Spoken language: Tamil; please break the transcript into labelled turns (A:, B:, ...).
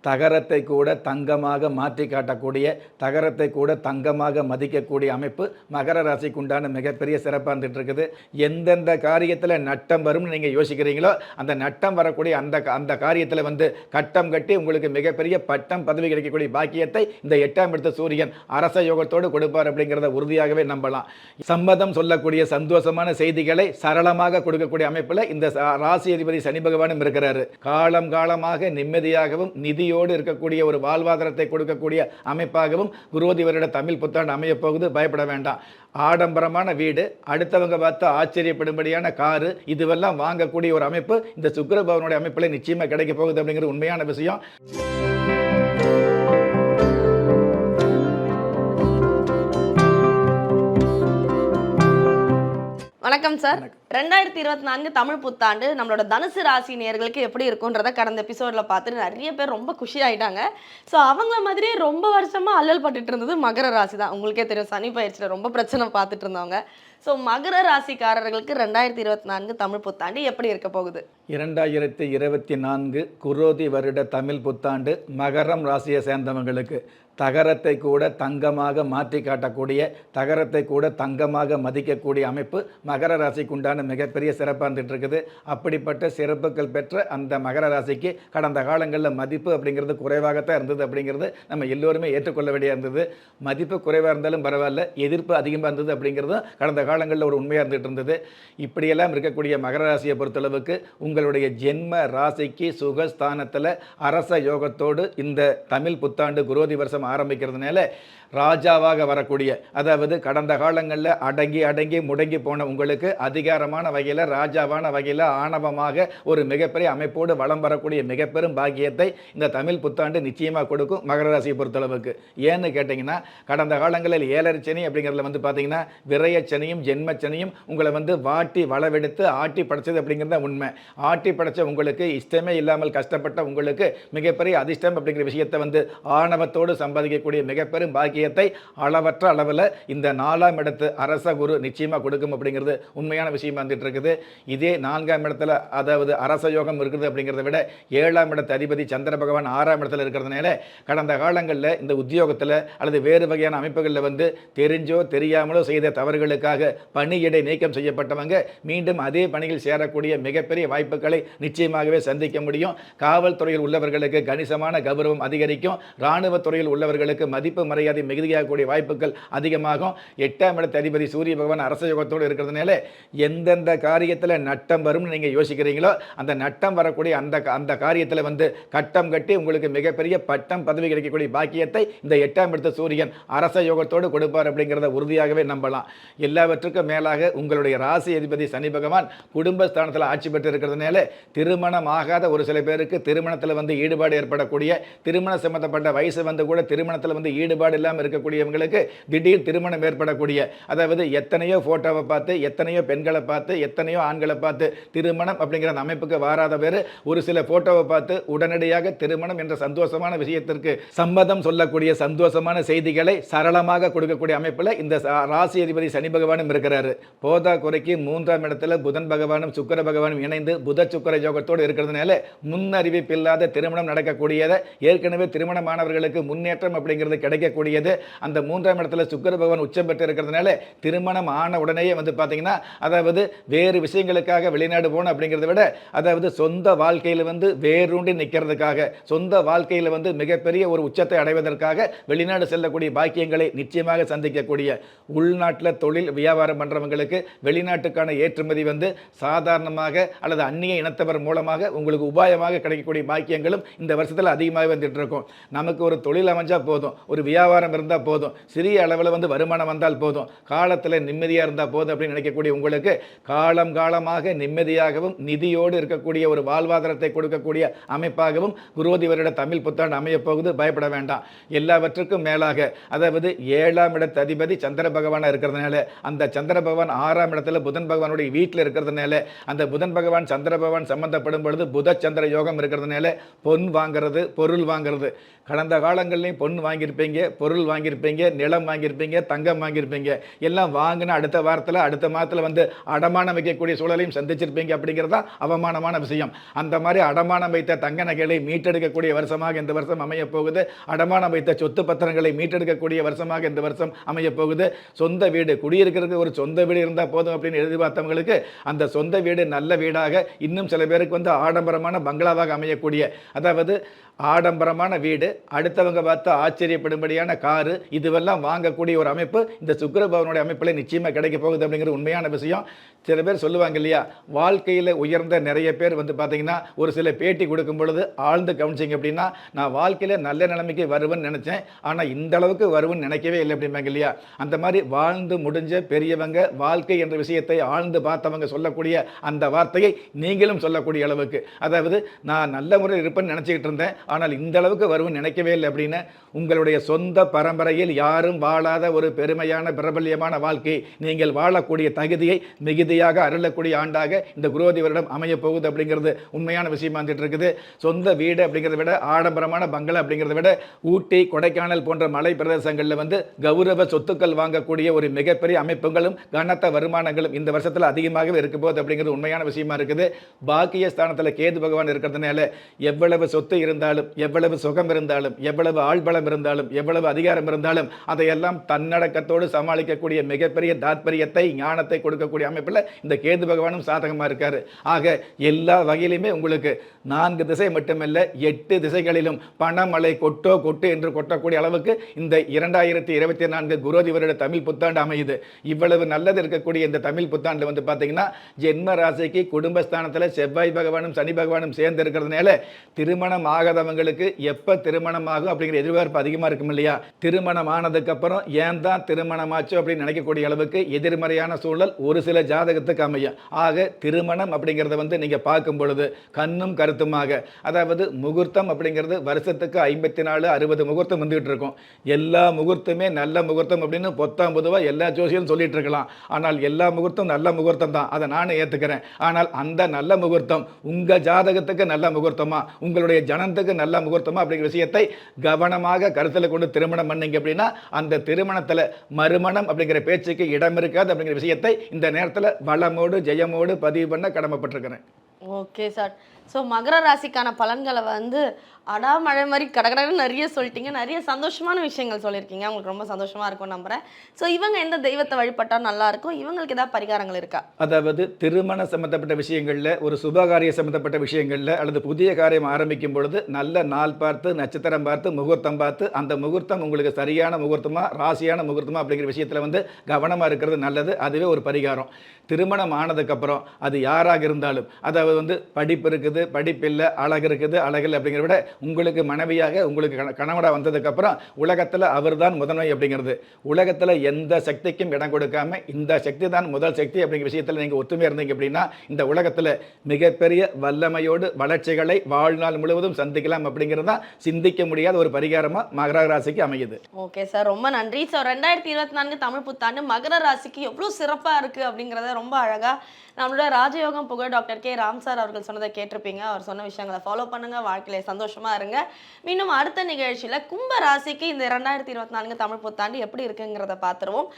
A: தகரத்தை கூட தங்கமாக மாற்றி காட்டக்கூடிய, தகரத்தை கூட தங்கமாக மதிக்கக்கூடிய அமைப்பு மகர ராசிக்கு உண்டான மிகப்பெரிய சிறப்பாக இருந்துட்டு இருக்குது. எந்தெந்த காரியத்தில் நட்டம் வரும்னு நீங்கள் யோசிக்கிறீங்களோ அந்த நட்டம் வரக்கூடிய அந்த அந்த காரியத்தில் கட்டம் கட்டி உங்களுக்கு மிகப்பெரிய பட்டம் பதவி கிடைக்கக்கூடிய பாக்கியத்தை இந்த 8ஆம் இடத்து சூரியன் அரச யோகத்தோடு கொடுப்பார் அப்படிங்கிறத உறுதியாகவே நம்பலாம். சம்மதம் சொல்லக்கூடிய சந்தோஷமான செய்திகளை சரளமாக கொடுக்கக்கூடிய அமைப்பில் இந்த ராசி அதிபதி சனி பகவானும் இருக்கிறாரு. காலம் காலமாக நிம்மதியாகவும் நிதியோடு இருக்கக்கூடிய ஒரு வாழ்வாதாரத்தை கொடுக்கக்கூடிய அமைப்பாகவும் குரோதி வருட தமிழ் புத்தாண்டு அமையப் போகுது. பயப்பட வேண்டாம். ஆடம்பரமான வீடு, அடுத்தவங்க பார்த்து ஆச்சரியப்படும்படியான காரு, இதுவெல்லாம் வாங்கக்கூடிய ஒரு அமைப்பு இந்த சுக்கிர பகவானுடைய அமைப்பில் நிச்சயமாக கிடைக்க போகுது அப்படிங்கிறது உண்மையான விஷயம்.
B: வணக்கம் சார். 2024 தமிழ் புத்தாண்டு நம்மளோட தனுசு ராசி நேயர்களுக்கு எப்படி இருக்குன்றத கடந்த எபிசோட்ல பார்த்துட்டு நிறைய பேர் ரொம்ப குஷி ஆயிட்டாங்க. ஸோ அவங்கள மாதிரியே ரொம்ப வருஷமா அல்லல் பட்டுட்டு இருந்தது மகர ராசி தான். உங்களுக்கே தெரியும், சனி பயிற்சியில் ரொம்ப பிரச்சனை பார்த்துட்டு இருந்தவங்க. ஸோ மகர ராசிக்காரர்களுக்கு 2024 தமிழ் புத்தாண்டு எப்படி இருக்க போகுது?
A: 2024 குரோதி வருட தமிழ் புத்தாண்டு மகரம் ராசியை சேர்ந்தவங்களுக்கு தகரத்தை கூட தங்கமாக மாற்றி காட்டக்கூடிய, தகரத்தை கூட தங்கமாக மதிக்கக்கூடிய அமைப்பு மகர ராசிக்கு உண்டான மிகப்பெரிய சிறப்பாக இருந்துட்டு இருக்குது. அப்படிப்பட்ட சிறப்புகள் பெற்ற அந்த மகர ராசிக்கு கடந்த காலங்களில் மதிப்பு அப்படிங்கிறது குறைவாகத்தான் இருந்தது அப்படிங்கிறது நம்ம எல்லோருமே ஏற்றுக்கொள்ள வேண்டிய இருந்தது. மதிப்பு குறைவாக இருந்தாலும் பரவாயில்ல, எதிர்ப்பு அதிகமாக இருந்தது அப்படிங்கிறதும் கடந்த காலங்களில் ஒரு உண்மையாக இருந்துகிட்டு இருந்தது. இப்படியெல்லாம் இருக்கக்கூடிய மகர ராசியை பொறுத்தளவுக்கு உங்களுடைய ஜென்ம ராசிக்கு சுகஸ்தானத்தில் அரச யோகத்தோடு இந்த தமிழ் புத்தாண்டு குரோதி வருஷம் ஆரம்பிக்கிறதுனால ராஜாவாக வரக்கூடிய, அதாவது கடந்த காலங்களில் அடங்கி முடங்கி போன உங்களுக்கு அதிகாரமான வகையில், ராஜாவான வகையில், ஆணவமாக ஒரு மிகப்பெரிய அமைப்போடு வளம் வரக்கூடிய மிகப்பெரும் பாக்கியத்தை இந்த தமிழ் புத்தாண்டு நிச்சயமாக கொடுக்கும் மகர ராசியை பொறுத்தளவுக்கு. ஏன்னு கேட்டிங்கன்னா, கடந்த காலங்களில் ஏழரைச்சனி அப்படிங்கிறதுல பார்த்தீங்கன்னா விரயச்சனியும் ஜென்மச்சனியும் உங்களை வாட்டி வளவெடுத்து ஆட்டி படைச்சது அப்படிங்கிறது தான் உண்மை. ஆட்டி படைச்ச உங்களுக்கு, இஷ்டமே இல்லாமல் கஷ்டப்பட்ட உங்களுக்கு மிகப்பெரிய அதிர்ஷ்டம் அப்படிங்கிற விஷயத்தை ஆணவத்தோடு சம்பாதிக்கக்கூடிய மிகப்பெரும் பாக்கியம் அளவற்ற அளவில் இந்த 4ஆம் இடத்து அரச குரு நிச்சயமாக கொடுக்கும் அப்படிங்கிறது உண்மையான விஷயமா வந்துட்டு இருக்குது. இதே 4ஆம் இடத்துல, அதாவது அரச யோகம் இருக்குது அப்படிங்கிறத விட 7ஆம் இடத்து அதிபதி சந்திர பகவான் 6ஆம் இடத்துல இருக்கிறதுனால கடந்த காலங்களில் இந்த உத்தியோகத்தில் அல்லது வேறு வகையான அமைப்புகளில் தெரிஞ்சோ தெரியாமலோ செய்த தவறுகளுக்காக பணியிடை நீக்கம் செய்யப்பட்டவங்க மீண்டும் அதே பணியில் சேரக்கூடிய மிகப்பெரிய வாய்ப்புகளை நிச்சயமாகவே சந்திக்க முடியும். காவல்துறையில் உள்ளவர்களுக்கு கணிசமான கௌரவம் அதிகரிக்கும். இராணுவத்துறையில் உள்ளவர்களுக்கு மதிப்பு மரியாதை மிகுதியாகக்கூடிய வாய்ப்புகள் அதிகமாகும். 8ஆம் இடத்து அதிபதி சூரிய பகவான் அரச யோகத்தோடு இருக்கிறதுனால எந்தெந்த காரியத்தில் நட்டம் வரும்னு நீங்கள் யோசிக்கிறீங்களோ அந்த நட்டம் வரக்கூடிய அந்த காரியத்தில் கட்டம் கட்டி உங்களுக்கு மிகப்பெரிய பட்டம் பதவி கிடைக்கக்கூடிய பாக்கியத்தை இந்த 8ஆம் இடத்து சூரியன் அரச யோகத்தோடு கொடுப்பார் அப்படிங்கிறத உறுதியாகவே நம்பலாம். எல்லாவற்றுக்கும் மேலாக உங்களுடைய ராசி அதிபதி சனி பகவான் குடும்பஸ்தானத்தில் ஆட்சி பெற்று இருக்கிறதுனால திருமணம் ஆகாத ஒரு சில பேருக்கு திருமணத்தில் ஈடுபாடு ஏற்படக்கூடிய, திருமணம் சம்பந்தப்பட்ட வயசு கூட திருமணத்தில் ஈடுபாடு இல்லாமல் இருக்கக்கூடியவங்களுக்கு திடீர் திருமணம் ஏற்படக்கூடிய, அதாவது எத்தனையோ போட்டோவை பார்த்து, எத்தனையோ பெண்களை பார்த்து, எத்தனையோ ஆண்களை பார்த்து திருமணம் அப்படிங்கிற அந்த அமைப்புக்கு வராத பேர் ஒரு சில போட்டோவை பார்த்து உடனடியாக திருமணம் என்ற சந்தோஷமான விஷயத்திற்கு சம்மதம் சொல்லக்கூடிய சந்தோஷமான செய்திகளை சரளமாக கொடுக்கக்கூடிய அமைப்பில் இந்த ராசி அதிபதி சனி பகவானும் இருக்கிறாரு. போதா குறைக்கு 3ஆம் இடத்துல புதன் பகவானும் சுக்கிர பகவானும் இணைந்து புத சுக்கிர யோகத்தோடு இருக்கிறதுனால முன்னறிவிப்பில்லாத திருமணம் நடக்கக்கூடியதை, ஏற்கனவே திருமணமானவர்களுக்கு முன்னேற்றம் அப்படிங்கிறது கிடைக்கக்கூடியது. அந்த 3ஆம் இடத்துல சுக்கிர பகவான் உச்சம் பெற்று இருக்கிறதுனால திருமணம் ஆன உடனேயே பார்த்தீங்கன்னா, அதாவது வேறு விஷயங்களுக்காக வெளிநாடு போகணும் அப்படிங்கிறத விட, அதாவது சொந்த வாழ்க்கையில் வேரூண்டி நிற்கிறதுக்காக, சொந்த வாழ்க்கையில் மிகப்பெரிய ஒரு உச்சத்தை அடைவதற்காக வெளிநாடு செல்லக்கூடிய பாக்கியங்களை நிச்சயமாக சந்திக்கக்கூடிய, உள்நாட்டில் தொழில் வியாபாரம் பண்ணுறவங்களுக்கு வெளிநாட்டுக்கான ஏற்றுமதி சாதாரணமாக அல்லது அந்நிய இனத்தவர் மூலமாக உங்களுக்கு உபாயமாக கிடைக்கக்கூடிய பாக்கியங்களும் இந்த வருஷத்தில் அதிகமாக வந்துட்டு இருக்கும். நமக்கு ஒரு தொழில் அமைஞ்சா போதும், ஒரு வியாபாரம் இருந்தால் போதும், சிறிய அளவில் வருமானம் வந்தால் போதும், காலத்தில் நிம்மதியாக இருந்தால் போதும் அப்படின்னு நினைக்கக்கூடிய உங்களுக்கு காலம் காலமாக நிம்மதியாகவும் நிதியோடு இருக்கக்கூடிய ஒரு வாழ்வாதாரத்தை கொடுக்கக்கூடிய அமைப்பாகவும் குரோதி வருட தமிழ் புத்தாண்டு அமையப் போகுது. பயப்பட வேண்டாம். எல்லாவற்றுக்கும் மேலாக, அதாவது 7ஆம் இடத்து அதிபதி சந்திர பகவானாக இருக்கிறதுனால, அந்த சந்திர பகவான் 6ஆம் இடத்துல புதன் பகவானுடைய வீட்டில் இருக்கிறதுனால, அந்த புதன் பகவான் சந்திர பகவான் சம்பந்தப்படும் பொழுது புத சந்திர யோகம் இருக்கிறதுனால பொன் வாங்கிறது, பொருள் வாங்கிறது. கடந்த காலங்கள்லையும் பொன் வாங்கியிருப்பீங்க, பொருள் வாங்கியிருப்பீங்க, நிலம் வாங்கியிருப்பீங்க, தங்கம் வாங்கியிருப்பீங்க. எல்லாம் வாங்கின அடுத்த வாரத்தில் அடுத்த மாதத்தில் அடமானம் வைக்கக்கூடிய சூழலையும் சந்திச்சிருப்பீங்க அப்படிங்கிறது தான் அவமானமான விஷயம். அந்த மாதிரி அடமானம் வைத்த தங்க நகைகளை மீட்டெடுக்கக்கூடிய வருஷமாக இந்த வருஷம் அமைய போகுது. அடமானம் வைத்த சொத்து பத்திரங்களை மீட்டெடுக்கக்கூடிய வருஷமாக இந்த வருஷம் அமைய போகுது. சொந்த வீடு, குடியிருக்கிறதுக்கு ஒரு சொந்த வீடு இருந்தால் போதும் அப்படின்னு எதிர்பார்த்தவங்களுக்கு அந்த சொந்த வீடு நல்ல வீடாக, இன்னும் சில பேருக்கு வந்து ஆடம்பரமான பங்களாவாக அமையக்கூடிய, அதாவது ஆடம்பரமான வீடு, அடுத்தவங்க பார்த்து ஆச்சரியப்படும்படியான காரு, இதுவெல்லாம் வாங்கக்கூடிய ஒரு அமைப்பு இந்த சுக்கிர பகவானுடைய அமைப்பில் நிச்சயமாக கிடைக்க போகுது அப்படிங்கிற உண்மையான விஷயம். சில பேர் சொல்லுவாங்க இல்லையா, வாழ்க்கையில் உயர்ந்த நிறைய பேர் வந்து பார்த்தீங்கன்னா ஒரு சில பேட்டி கொடுக்கும் பொழுது ஆழ்ந்து கவனிச்சிங்க அப்படின்னா, நான் வாழ்க்கையில் நல்ல நிலைமைக்கு வருவேன்னு நினச்சேன், ஆனால் இந்த அளவுக்கு வருவேன்னு நினைக்கவே இல்லை அப்படிம்பாங்க இல்லையா. அந்த மாதிரி வாழ்ந்து முடிஞ்ச பெரியவங்க, வாழ்க்கை என்ற விஷயத்தை ஆழ்ந்து பார்த்தவங்க சொல்லக்கூடிய அந்த வார்த்தையை நீங்களும் சொல்லக்கூடிய அளவுக்கு, அதாவது நான் நல்ல முறையில் இருப்பேன்னு நினச்சிக்கிட்டு இருந்தேன், ஆனால் இந்த அளவுக்கு வருவேன்னு நினைக்கவே இல்லை அப்படின்னு உங்களுடைய சொந்த பரம்பரையில் யாரும் வாழாத ஒரு பெருமையான பிரபல்யமான வாழ்க்கை நீங்கள் வாழக்கூடிய தகுதியை மிகுதியாக அருளக்கூடிய ஆண்டாக இந்த குரோதி வருடம் அமைய போகுது அப்படிங்கிறது உண்மையான விஷயமா வந்துட்டு இருக்குது. சொந்த வீடு அப்படிங்கிறத விட, ஆடம்பரமான பங்களா அப்படிங்கிறத விட, ஊட்டி கொடைக்கானல் போன்ற மலை பிரதேசங்களில் வந்து கௌரவ சொத்துக்கள் வாங்கக்கூடிய ஒரு மிகப்பெரிய அமைப்புகளும் கனத்த வருமானங்களும் இந்த வருஷத்தில் அதிகமாகவே இருக்க போகுது அப்படிங்கிறது உண்மையான விஷயமா இருக்குது. பாக்கிய ஸ்தானத்தில் கேது பகவான் இருக்கிறதுனால எவ்வளவு சொத்து இருந்தாலும், எவ்வளவு சுகம் இருந்தாலும், எவ்வளவு ஆள்பலம் இருந்தாலும், எவ்வளவு அதிகாரம் இருந்தாலும் அதையெல்லாம் தன்னடக்கத்தோடு சமாளிக்கக்கூடிய மிகப்பெரிய தாத்பரியத்தை, ஞானத்தை கொடுக்கக்கூடிய அமைப்பில் இந்த கேது பகவானும் சாதகமாக இருக்காரு. ஆக எல்லா வகையிலுமே உங்களுக்கு 4 திசை மட்டுமல்ல 8 திசைகளிலும் பணமழை கொட்டோ கொட்டு என்று கொட்டக்கூடிய அளவுக்கு இந்த 2024 குரோதி வருட தமிழ் புத்தாண்டு அமையுது. இவ்வளவு நல்லது இருக்கக்கூடிய இந்த தமிழ் புத்தாண்டு வந்து பார்த்தீங்கன்னா ஜென்ம ராசிக்கு குடும்பஸ்தானத்தில் செவ்வாய் பகவானும் சனி பகவானும் சேர்ந்து இருக்கிறதுனால திருமணம் ஆகாதவங்களுக்கு எப்போ திருமணம் ஆகும் அப்படிங்கிற எதிர்பார்ப்பு அதிகமாக இருக்கும் இல்லையா. திருமணம் ஆனதுக்கு அப்புறம் ஏன் தான் திருமணம் ஆச்சு அப்படின்னு நினைக்கக்கூடிய அளவுக்கு எதிர்மறையான சூழல் ஒரு சில ஜாதகத்துக்கு அமையும். ஆக திருமணம் அப்படிங்கிறத வந்து நீங்கள் பார்க்கும் பொழுது கண்ணும் கருத்துமாக, அதாவது முகூர்த்தம் அப்படிங்கிறது வருஷத்துக்கு 54 60 முகூர்த்தம் வந்துகிட்டு இருக்கும். எல்லா முகூர்த்தமே நல்ல முகூர்த்தம் அப்படின்னு பொத்தாம் பொதுவாக எல்லா ஜோசியும் சொல்லிட்டு இருக்கலாம். ஆனால் எல்லா முகூர்த்தம் நல்ல முகூர்த்தம் தான், அதை நானும் ஏற்றுக்கிறேன். ஆனால் அந்த நல்ல முகூர்த்தம் உங்கள் ஜாதகத்துக்கு நல்ல முகூர்த்தமா, உங்களுடைய ஜனத்துக்கு நல்ல முகூர்த்தமா அப்படிங்கிற விஷயத்தை கவனமாக கருத்தில் கொண்டு திருமணம் பண்ணீங்க அப்படின்னா அந்த திருமணத்தில் மறுமணம் அப்படிங்கிற பேச்சுக்கு இடம் இருக்காது அப்படிங்கிற விஷயத்தை இந்த நேரத்தில் வளமோடு ஜெயமோடு பதிவு பண்ண கடமைப்பட்டிருக்கிறேன்.
B: Okay sir. ஸோ மகர ராசிக்கான பலன்களை வந்து அடாமழை மாதிரி கடகடன்னு நிறைய சொல்லிட்டீங்க, நிறைய சந்தோஷமான விஷயங்கள் சொல்லியிருக்கீங்க. உங்களுக்கு ரொம்ப சந்தோஷமாக இருக்கும் நம்புகிறேன். ஸோ இவங்க எந்த தெய்வத்தை வழிபட்டால் நல்லாயிருக்கும், இவங்களுக்கு ஏதாவது பரிகாரங்கள் இருக்கா?
A: அதாவது திருமண சம்மந்தப்பட்ட விஷயங்களில், ஒரு சுபகாரிய சம்மந்தப்பட்ட விஷயங்களில் அல்லது புதிய காரியம் ஆரம்பிக்கும் பொழுது நல்ல நாள் பார்த்து, நட்சத்திரம் பார்த்து, முகூர்த்தம் பார்த்து, அந்த முகூர்த்தம் உங்களுக்கு சரியான முகூர்த்தமாக, ராசியான முகூர்த்தமாக அப்படிங்கிற விஷயத்தில் வந்து கவனமாக இருக்கிறது நல்லது. அதுவே ஒரு பரிகாரம். திருமணம் ஆனதுக்கப்புறம் அது யாராக இருந்தாலும், அதாவது வந்து படிப்பு இருக்குது, படிப்பு இல்லை, அழகு இருக்குது, அழகில் அப்படிங்கிறத விட உங்களுக்கு மனைவியாக, உங்களுக்கு கணவனாக வந்ததுக்கப்புறம் உலகத்தில் அவர் தான் முதன்மை அப்படிங்கிறது, உலகத்தில் எந்த சக்திக்கும் இடம் கொடுக்காம இந்த சக்தி தான் முதல் சக்தி அப்படிங்கிற விஷயத்தில் நீங்கள் ஒத்துமையாக இருந்தீங்க அப்படின்னா இந்த உலகத்தில் மிகப்பெரிய வல்லமையோடு வளர்ச்சிகளை வாழ்நாள் முழுவதும் சந்திக்கலாம் அப்படிங்கிறது தான் சிந்திக்க முடியாத ஒரு பரிகாரமாக மகர ராசிக்கு அமையுது.
B: ஓகே சார், ரொம்ப நன்றி. ஸோ 2024 தமிழ் புத்தாண்டு மகர ராசிக்கு எவ்வளோ சிறப்பாக இருக்குது அப்படிங்கிறத ரொம்ப அழகாக நம்மளோட ராஜயோகம் புகழ் டாக்டர் கே ராம் சார் அவர்கள் சொன்னதை கேட்டிருப்பீங்க. அவர் சொன்ன விஷயங்களை ஃபாலோ பண்ணுங்கள், வாழ்க்கையில் சந்தோஷமாக இருங்க. மீண்டும் அடுத்த நிகழ்ச்சியில் கும்ப ராசிக்கு இந்த 2024 தமிழ் புத்தாண்டு எப்படி இருக்குங்கிறத பார்த்துருவோம்.